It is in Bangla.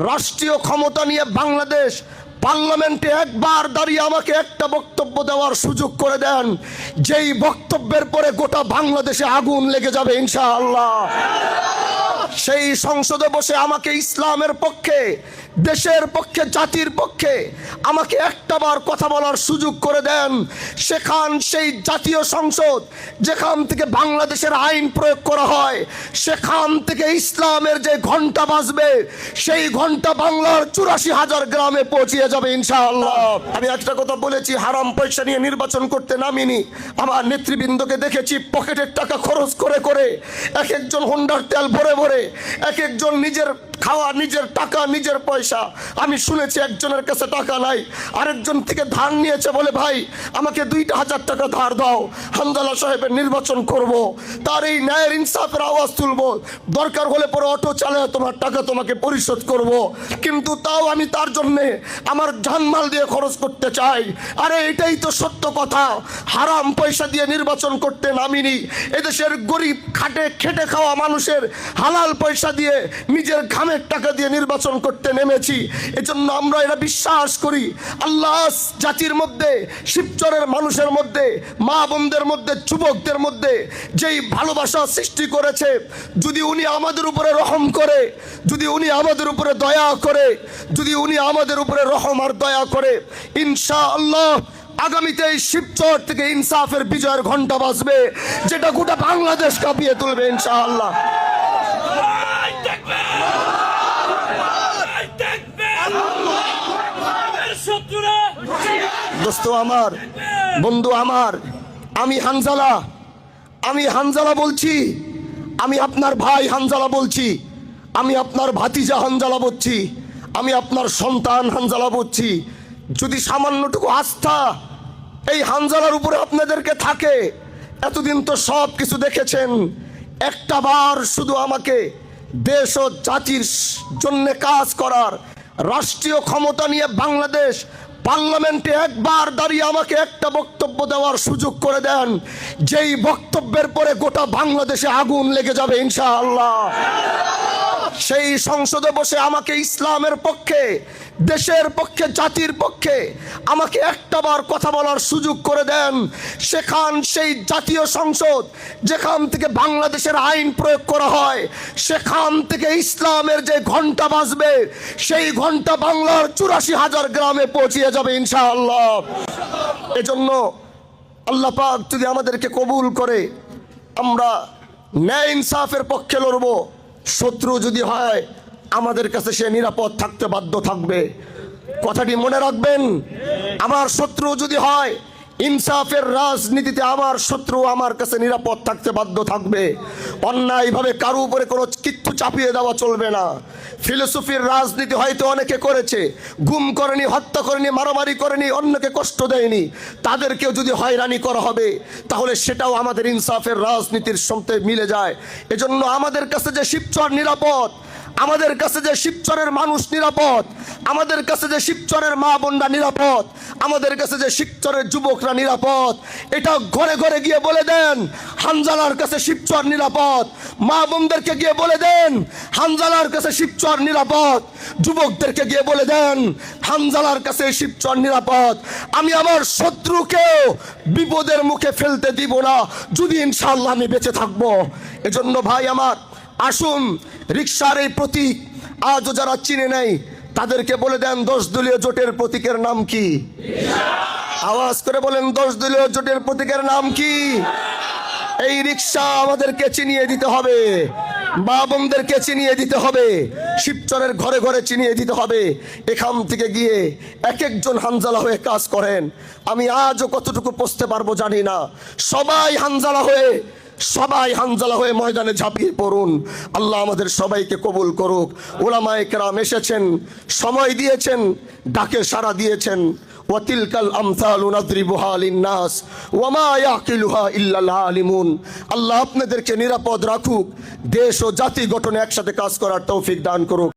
রাষ্ট্রীয় ক্ষমতা নিয়ে বাংলাদেশ পার্লামেন্টে একবার দাঁড়িয়ে আমাকে একটা বক্তব্য দেওয়ার সুযোগ করে দেন, যেই বক্তব্যের পরে গোটা বাংলাদেশে আগুন লেগে যাবে ইনশাআল্লাহ। সেই সংসদে বসে আমাকে ইসলামের পক্ষে, দেশের পক্ষে, জাতির পক্ষে আমাকে একটাবার কথা বলার সুযোগ করে দেন। সেই জাতীয় সংসদ যেখান থেকে বাংলাদেশের আইন প্রয়োগ করা হয়, সেখান থেকে ইসলামের যে ঘন্টা বাজবে, সেই ঘন্টা বাংলার 84,000 গ্রামে পৌঁছিয়ে যাবে ইনশাআল্লাহ। আমি একটা কথা বলেছি, হারাম পয়সা নিয়ে নির্বাচন করতে নামিনি। আমার নেতৃবৃন্দকে দেখেছি পকেটের টাকা খরচ করে করে, এক একজন হোন্ডার তেল ভরে ভরে, এক একজন নিজের খাওয়া, নিজের টাকা, নিজের পয়সা। আমি শুনেছি একজনের কাছে টাকা নাই, আরেকজন থেকে ধার নিয়েছে, বলে ভাই আমাকে 2,000 টাকা ধার দাও, হামজালা সাহেবের নির্বাচন করব, তার এই ন্যায়ের ইনসাফের আওয়াজ তুলব, দরকার হলে পরে অটো চালায় তোমার টাকা তোমাকে পরিশোধ করব, কিন্তু তাও আমি তার জন্যে আমার জানমাল দিয়ে খরচ করতে চাই। আরে এটাই তো সত্য কথা। হারাম পয়সা দিয়ে নির্বাচন করতে নামিনি। এদেশের গরিব খাটে খেটে খাওয়া মানুষের হালাল পয়সা দিয়ে, নিজের ঘামের টাকা দিয়ে নির্বাচন করতে নেমেছি। এজন্য আমরা এটা বিশ্বাস করি, আল্লাহ জাতির মধ্যে, শিবচরের মানুষের মধ্যে, মা বোনদের মধ্যে, যুবকদের মধ্যে যেই ভালোবাসা সৃষ্টি করেছে, যদি উনি আমাদের উপরে রহম করে, যদি উনি আমাদের উপরে দয়া করে, যদি উনি আমাদের উপরে রহম আর দয়া করে, ইনশাআল্লাহ আগামীতে এই শিবচর থেকে ইনসাফের বিজয়ের ঘন্টা বাজবে, যেটা গোটা বাংলাদেশ কাঁপিয়ে তুলবে ইনশাআল্লাহ। দোস্ত আমার, বন্ধু আমার, আমি হানজালা বলছি, আমি আপনার ভাই হানজালা বলছি, আমি আপনার ভাতিজা হানজালা বলছি, আমি আপনার সন্তান হানজালা বলছি। যদি সামান্যটুকু আস্থা এই হানজালার উপরে আপনাদেরকে থাকে, এতদিন তো সব কিছু দেখেছেন, একটা বার শুধু আমাকে দেশ ও জাতির জন্য কাজ করার, রাষ্ট্রীয় ক্ষমতা নিয়ে বাংলাদেশ পার্লামেন্টে একবার দাঁড়িয়ে আমাকে একটা বক্তব্য দেওয়ার সুযোগ করে দেন, যেই বক্তব্যের পরে গোটা বাংলাদেশে আগুন লেগে যাবে ইনশাআল্লাহ। সেই সংসদে বসে আমাকে ইসলামের পক্ষে, দেশের পক্ষে, জাতির পক্ষে আমাকে একটাবার কথা বলার সুযোগ করে দেন। সেই জাতীয় সংসদ যেখান থেকে বাংলাদেশের আইন প্রয়োগ করা হয়, সেখান থেকে ইসলামের যে ঘন্টা বাজবে, সেই ঘন্টা বাংলার 84,000 গ্রামে পৌঁছিয়ে যাবে ইনশাআল্লাহ। এজন্য আল্লাহ পাক যদি আমাদেরকে কবুল করে, আমরা ন্যায় ইনসাফের পক্ষে লড়ব। শত্রু যদি হয় আমাদের কাছে সে নিরাপদ থাকতে বাধ্য থাকবে। কথাটি মনে রাখবেন, আমার শত্রু যদি হয়, ইনসাফের রাজনীতিতে আমার শত্রু আমার কাছে নিরাপদ থাকতে বাধ্য থাকবে। অন্যায়ভাবে কারো উপরে কোনো কিচ্ছু চাপিয়ে দেওয়া চলবে না। ফিলোসফির রাজনীতি হয়তো অনেকে করেছে, গুম করেনি, হত্যা করেনি, মারামারি করেনি, অন্যকে কষ্ট দেয়নি, তাদেরকেও যদি হয়রানি করা হবে, তাহলে সেটাও আমাদের ইনসাফের রাজনীতির সঙ্গে মিলে যায়। এজন্য আমাদের কাছে যে শিবচর নিরাপদ, আমাদের কাছে যে শিবচরের মানুষ নিরাপদ, আমাদের কাছে যে শিবচরের মা বোনরা নিরাপদ, আমাদের কাছে যে শিবচরের যুবকরা নিরাপদ, এটা ঘরে ঘরে গিয়ে বলে দেন হানজালার কাছে শিবচর নিরাপদ। মা বোনদেরকে গিয়ে বলে দেন হানজালার কাছে শিবচর নিরাপদ। যুবকদেরকে গিয়ে বলে দেন হানজালার কাছে শিবচর নিরাপদ। আমি আমার শত্রুকেও বিপদের মুখে ফেলতে দিব না, যদি ইনশাআল্লাহ আমি বেঁচে থাকবো। এজন্য ভাই আমার, আসুন রিকশার এই প্রতীক আজও যারা চিনে নাই, তাদেরকে বলে দেন 10 দলীয় জোটের প্রতীকের নাম কি? আওয়াজ করে বলেন, 10 দলীয় জোটের প্রতীকের নাম কি? এই রিকশা আমাদেরকে চিনিয়ে দিতে হবে, মা বোনদেরকে চিনিয়ে দিতে হবে, শিবচরের ঘরে ঘরে চিনিয়ে দিতে হবে। এখান থেকে গিয়ে এক একজন হানজালা হয়ে কাজ করেন। আমি আজও কতটুকু পৌঁছতে পারবো জানি না। সবাই হানজালা হয়ে ময়দানে ঝাঁপিয়ে পড়ুন। আল্লাহ আমাদের সবাইকে কবুল করুক। উলামায়ে কেরাম এসেছেন, সময় দিয়েছেন, ডাকে সাড়া দিয়েছেন। ওয়াতিলকাল আমসালু নাদরিবুহা লিন্নাস ওয়ামা ইয়াকিলুহা ইল্লাল আলিমুন। আল্লাহ আপনাদেরকে নিরাপদ রাখুক, দেশ ও জাতি গঠনে একসাথে কাজ করার তৌফিক দান করুক।